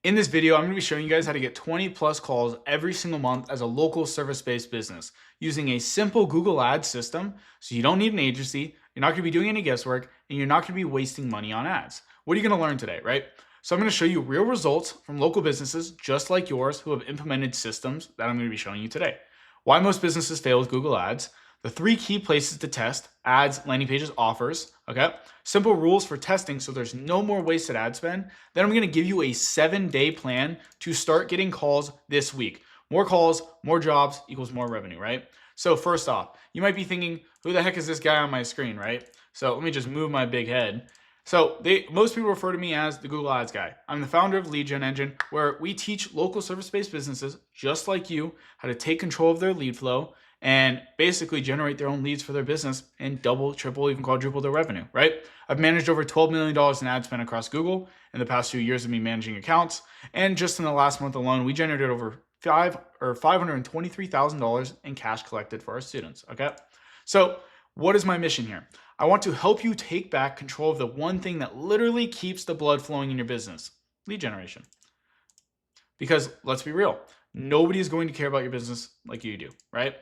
In this video, I'm going to be showing you guys how to get 20 plus calls every single month as a local service-based business using a simple Google Ads system. So you don't need an agency, you're not going to be doing any guesswork, and you're not going to be wasting money on ads. What are you going to learn today, right? So I'm going to show you real results from local businesses just like yours who have implemented systems that I'm going to be showing you today. Why most businesses fail with Google Ads, the 3 key places to test: ads, landing pages, offers, okay? Simple rules for testing so there's no more wasted ad spend. Then I'm gonna give you a 7-day plan to start getting calls this week. More calls, more jobs equals more revenue, right? So first off, you might be thinking, who the heck is this guy on my screen, right? So let me just move my big head. So most people refer to me as the Google Ads guy. I'm the founder of Lead Gen Engine, where we teach local service-based businesses just like you how to take control of their lead flow and basically generate their own leads for their business and double, triple, even quadruple their revenue, right? I've managed over $12 million in ad spend across Google in the past few years of me managing accounts. And just in the last month alone, we generated over $523,000 in cash collected for our students, okay? So what is my mission here? I want to help you take back control of the one thing that literally keeps the blood flowing in your business: lead generation. Because let's be real, nobody is going to care about your business like you do, right?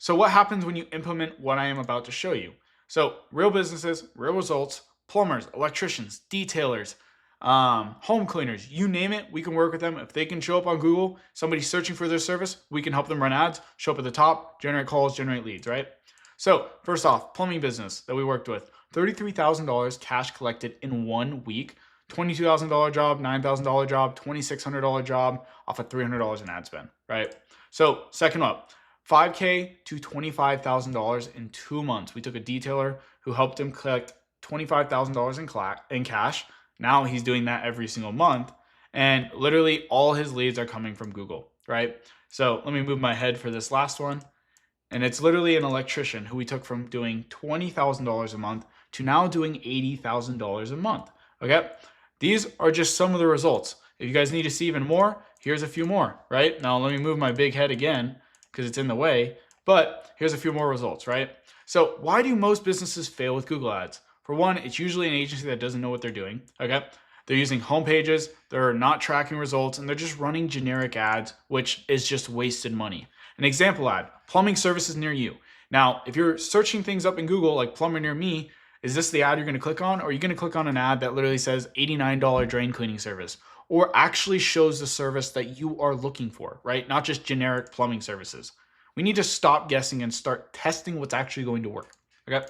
So what happens when you implement what I am about to show you? So real businesses, real results, plumbers, electricians, detailers, home cleaners, you name it, we can work with them. If they can show up on Google, somebody's searching for their service, we can help them run ads, show up at the top, generate calls, generate leads, right? So first off, plumbing business that we worked with, $33,000 cash collected in 1 week, $22,000 job, $9,000 job, $2,600 job off of $300 in ad spend, right? So second up, $5K to $25,000 in 2 months. We took a detailer who helped him collect $25,000 in cash. Now he's doing that every single month, and literally all his leads are coming from Google, right? So let me move my head for this last one. And it's literally an electrician who we took from doing $20,000 a month to now doing $80,000 a month, okay? These are just some of the results. If you guys need to see even more, here's a few more, right? Now let me move my big head again because it's in the way, but here's a few more results, right? So why do most businesses fail with Google Ads? For one, it's usually an agency that doesn't know what they're doing, okay? They're using home pages, they're not tracking results, and they're just running generic ads, which is just wasted money. An example ad, plumbing services near you. Now, if you're searching things up in Google like plumber near me, is this the ad you're gonna click on? Or are you gonna click on an ad that literally says $89 drain cleaning service, or actually shows the service that you are looking for, right? Not just generic plumbing services. We need to stop guessing and start testing what's actually going to work, okay?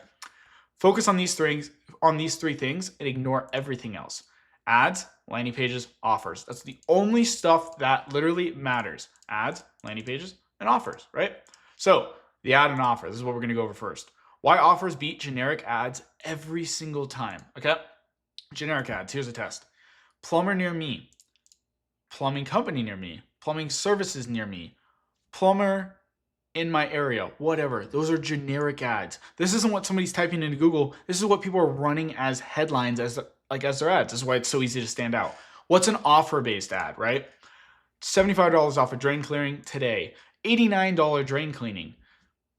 Focus on these three things and ignore everything else. Ads, landing pages, offers. That's the only stuff that literally matters. Ads, landing pages, and offers, right? So the ad and offer, this is what we're gonna go over first. Why offers beat generic ads every single time, okay? Generic ads, here's a test. Plumber near me, plumbing company near me, plumbing services near me, plumber in my area, whatever. Those are generic ads. This isn't what somebody's typing into Google. This is what people are running as headlines as their ads. This is why it's so easy to stand out. What's an offer-based ad, right? $75 off of drain clearing today, $89 drain cleaning,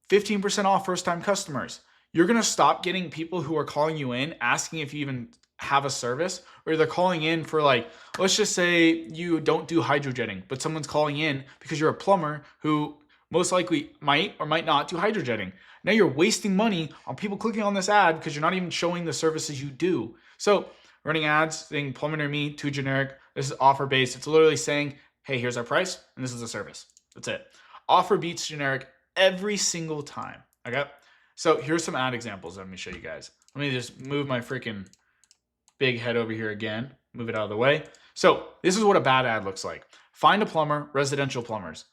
15% off first-time customers. You're gonna stop getting people who are calling you in asking if you even have a service, or they're calling in for, like, let's just say you don't do hydrojetting, but someone's calling in because you're a plumber who most likely might or might not do hydrojetting. Now you're wasting money on people clicking on this ad because you're not even showing the services you do. So running ads, saying plumber near me, too generic. This is offer based. It's literally saying, hey, here's our price and this is the service. That's it. Offer beats generic every single time, okay? So here's some ad examples. Let me show you guys. Let me just move my freaking big head over here again, move it out of the way. So this is what a bad ad looks like. Find a plumber, residential plumbers.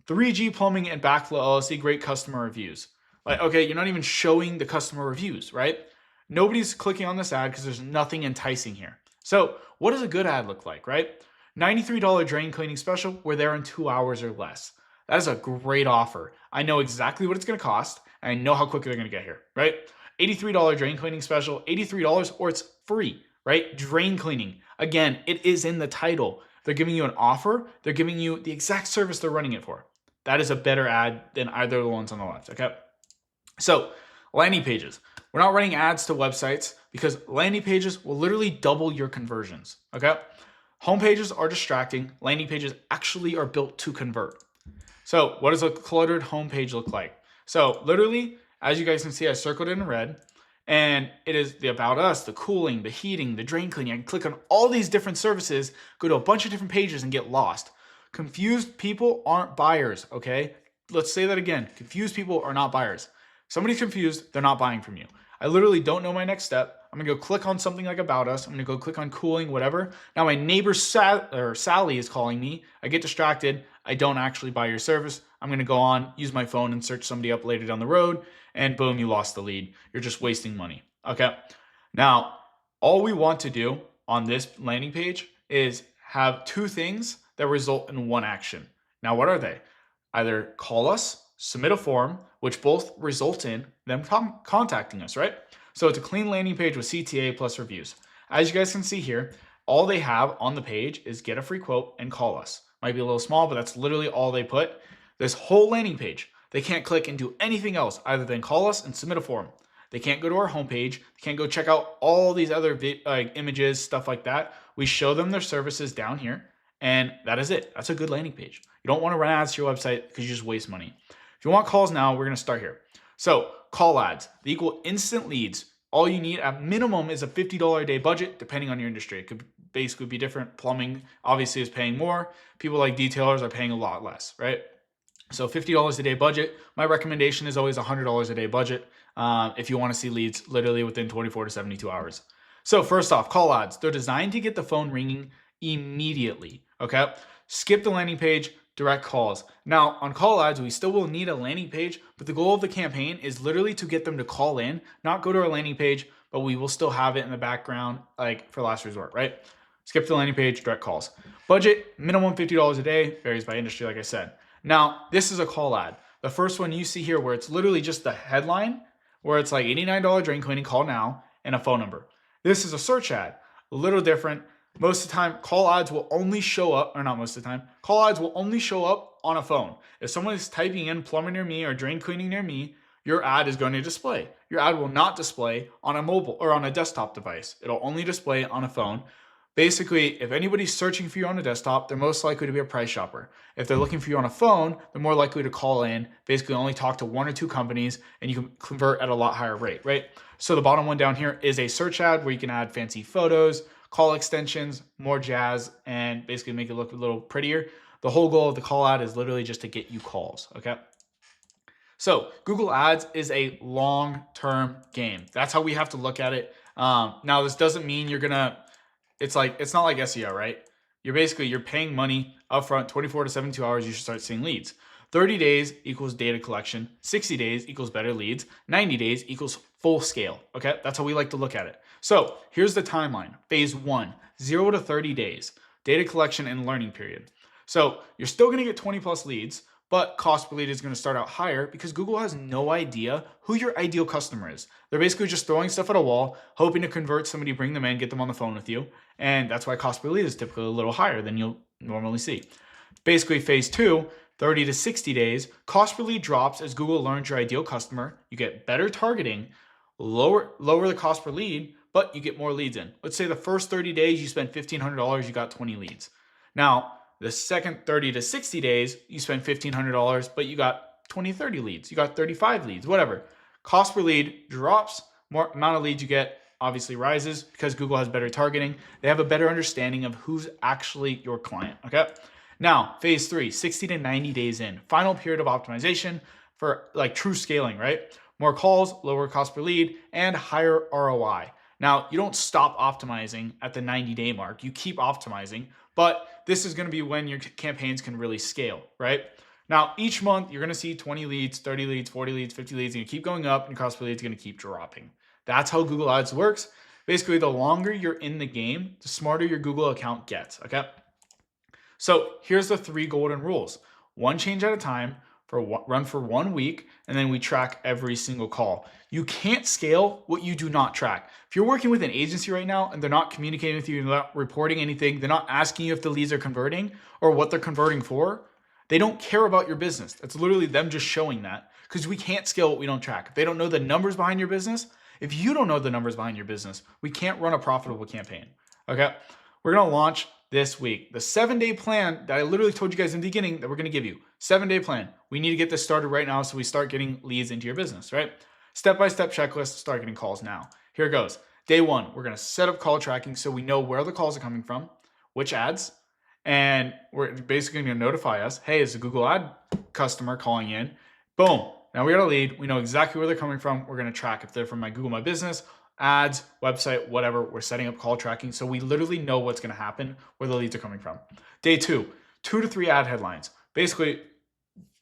3G Plumbing and Backflow LLC, great customer reviews. Like, okay, you're not even showing the customer reviews, right? Nobody's clicking on this ad because there's nothing enticing here. So what does a good ad look like, right? $93 drain cleaning special, we're there in 2 hours or less. That is a great offer. I know exactly what it's gonna cost, and I know how quickly they're gonna get here, right? $83 drain cleaning special, $83, or it's free, right? Drain cleaning, again, it is in the title. They're giving you an offer, they're giving you the exact service they're running it for. That is a better ad than either of the ones on the left, okay? So landing pages. We're not running ads to websites because landing pages will literally double your conversions, okay? Home pages are distracting. Landing pages actually are built to convert. So what does a cluttered home page look like? So literally, as you guys can see, I circled it in red, and it is the about us, the cooling, the heating, the drain cleaning. I can click on all these different services, go to a bunch of different pages and get lost. Confused people aren't buyers, okay? Let's say that again. Confused people are not buyers. Somebody's confused, they're not buying from you. I literally don't know my next step. I'm gonna go click on something like about us. I'm gonna go click on cooling, whatever. Now my neighbor Sally is calling me. I get distracted. I don't actually buy your service. I'm gonna go on, use my phone and search somebody up later down the road, and boom, you lost the lead. You're just wasting money, okay? Now, all we want to do on this landing page is have two things that result in one action. Now, what are they? Either call us, submit a form, which both result in them contacting us, right? So it's a clean landing page with CTA plus reviews. As you guys can see here, all they have on the page is get a free quote and call us. Might be a little small, but that's literally all they put. This whole landing page, they can't click and do anything else other than call us and submit a form. They can't go to our homepage. They can't go check out all these other images, stuff like that. We show them their services down here, and that is it. That's a good landing page. You don't want to run ads to your website because you just waste money. If you want calls now, we're going to start here. So call ads, they equal instant leads. All you need at minimum is a $50 a day budget, depending on your industry. It could basically be different. Plumbing obviously is paying more. People like detailers are paying a lot less, right? So $50 a day budget. My recommendation is always $100 a day budget if you want to see leads literally within 24 to 72 hours. So first off, call ads. They're designed to get the phone ringing immediately, okay? Skip the landing page, direct calls. Now, on call ads, we still will need a landing page, but the goal of the campaign is literally to get them to call in, not go to our landing page, but we will still have it in the background, like for last resort, right? Skip the landing page, direct calls. Budget, minimum $50 a day, varies by industry, like I said. Now, this is a call ad. The first one you see here where it's literally just the headline, where it's like $89 drain cleaning, call now, and a phone number. This is a search ad, a little different. Most of the time, call ads will only show up, or not most of the time, call ads will only show up on a phone. If someone is typing in plumber near me or drain cleaning near me, your ad is going to display. Your ad will not display on a mobile or on a desktop device. It'll only display on a phone. Basically, if anybody's searching for you on a desktop, they're most likely to be a price shopper. If they're looking for you on a phone, they're more likely to call in, basically only talk to one or two companies, and you can convert at a lot higher rate, right? So the bottom one down here is a search ad where you can add fancy photos, call extensions, more jazz, and basically make it look a little prettier. The whole goal of the call ad is literally just to get you calls, okay? So Google Ads is a long-term game. That's how we have to look at it. Now, this doesn't mean you're gonna, it's not like SEO, right? You're paying money upfront, 24 to 72 hours, you should start seeing leads. 30 days equals data collection, 60 days equals better leads, 90 days equals full scale, okay? That's how we like to look at it. So here's the timeline. Phase 1, 0 to 30 days, data collection and learning period. So you're still gonna get 20 plus leads, but cost per lead is gonna start out higher because Google has no idea who your ideal customer is. They're basically just throwing stuff at a wall, hoping to convert somebody, bring them in, get them on the phone with you. And that's why cost per lead is typically a little higher than you'll normally see. Basically, phase 2, 30 to 60 days, cost per lead drops as Google learns your ideal customer. You get better targeting, lower the cost per lead, but you get more leads in. Let's say the first 30 days, you spend $1,500, you got 20 leads. Now, the second 30 to 60 days, you spend $1,500, but you got 20, 30 leads. You got 35 leads, whatever. Cost per lead drops, more amount of leads you get obviously rises because Google has better targeting. They have a better understanding of who's actually your client, okay? Now, phase 3, 60 to 90 days in. Final period of optimization for like true scaling, right? More calls, lower cost per lead, and higher ROI. Now, you don't stop optimizing at the 90-day mark. You keep optimizing, but this is going to be when your campaigns can really scale, right? Now, each month, you're going to see 20 leads, 30 leads, 40 leads, 50 leads, and you keep going up, and your cost per lead is going to keep dropping. That's how Google Ads works. Basically, the longer you're in the game, the smarter your Google account gets, okay? So here's the 3 golden rules. 1 change at a time, run for 1 week, and then we track every single call. You can't scale what you do not track. If you're working with an agency right now and they're not communicating with you, they're not reporting anything, they're not asking you if the leads are converting or what they're converting for, they don't care about your business. That's literally them just showing that because we can't scale what we don't track. If they don't know the numbers behind your business, if you don't know the numbers behind your business, we can't run a profitable campaign, okay? We're gonna launch this week. The 7-day plan that I literally told you guys in the beginning that we're going to give you. 7-day plan. We need to get this started right now so we start getting leads into your business, right? Step-by-step checklist, start getting calls now. Here it goes. Day 1, we're going to set up call tracking so we know where the calls are coming from, which ads, and we're basically going to notify us, hey, it's a Google ad customer calling in. Boom. Now we got a lead. We know exactly where they're coming from. We're going to track if they're from my Google My Business, ads, website, whatever. We're setting up call tracking so we literally know what's going to happen, where the leads are coming from. Day 2, 2 to 3 ad headlines. Basically,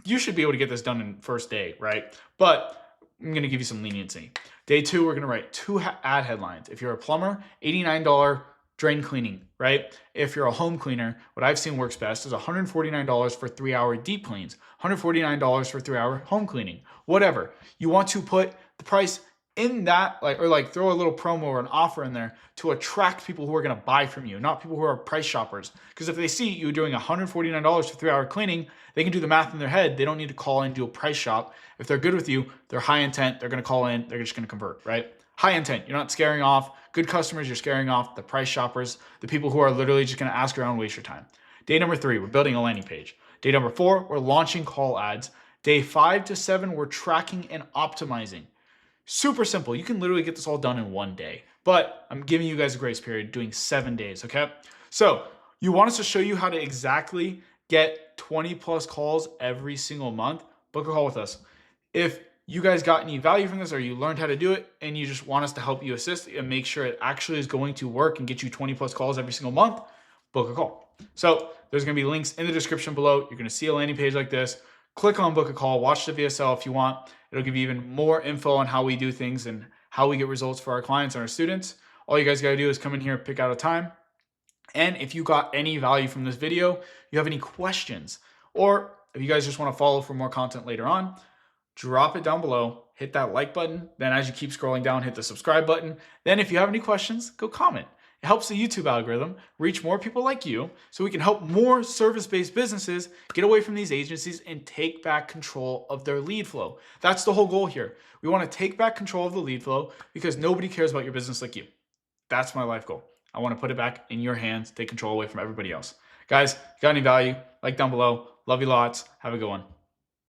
you should be able to get this done in first day, right? But I'm going to give you some leniency. Day 2, we're going to write 2 ad headlines. If you're a plumber, $89 drain cleaning, right? If you're a home cleaner, what I've seen works best is $149 for 3-hour deep cleans, $149 for 3-hour home cleaning, whatever. You want to put the price in that, or throw a little promo or an offer in there to attract people who are going to buy from you, not people who are price shoppers. Because if they see you doing $149 for 3-hour cleaning, they can do the math in their head. They don't need to call in and do a price shop. If they're good with you, they're high intent, they're going to call in, they're just going to convert, right? High intent, you're not scaring off good customers, you're scaring off the price shoppers, the people who are literally just going to ask around and waste your time. Day number 3, we're building a landing page. Day number 4, we're launching call ads. Day 5 to 7, we're tracking and optimizing. Super simple. You can literally get this all done in 1 day, but I'm giving you guys a grace period doing 7 days, okay? So you want us to show you how to exactly get 20 plus calls every single month? Book a call with us. If you guys got any value from this or you learned how to do it and you just want us to help you assist and make sure it actually is going to work and get you 20 plus calls every single month, book a call. So there's going to be links in the description below. You're going to see a landing page like this. Click on book a call, watch the VSL if you want. It'll give you even more info on how we do things and how we get results for our clients and our students. All you guys got to do is come in here, pick out a time. And if you got any value from this video, you have any questions, or if you guys just want to follow for more content later on, drop it down below, hit that like button. Then as you keep scrolling down, hit the subscribe button. Then if you have any questions, go comment. It helps the YouTube algorithm reach more people like you so we can help more service-based businesses get away from these agencies and take back control of their lead flow. That's the whole goal here. We want to take back control of the lead flow because nobody cares about your business like you. That's my life goal. I want to put it back in your hands, take control away from everybody else. Guys, if you got any value, like down below. Love you lots. Have a good one.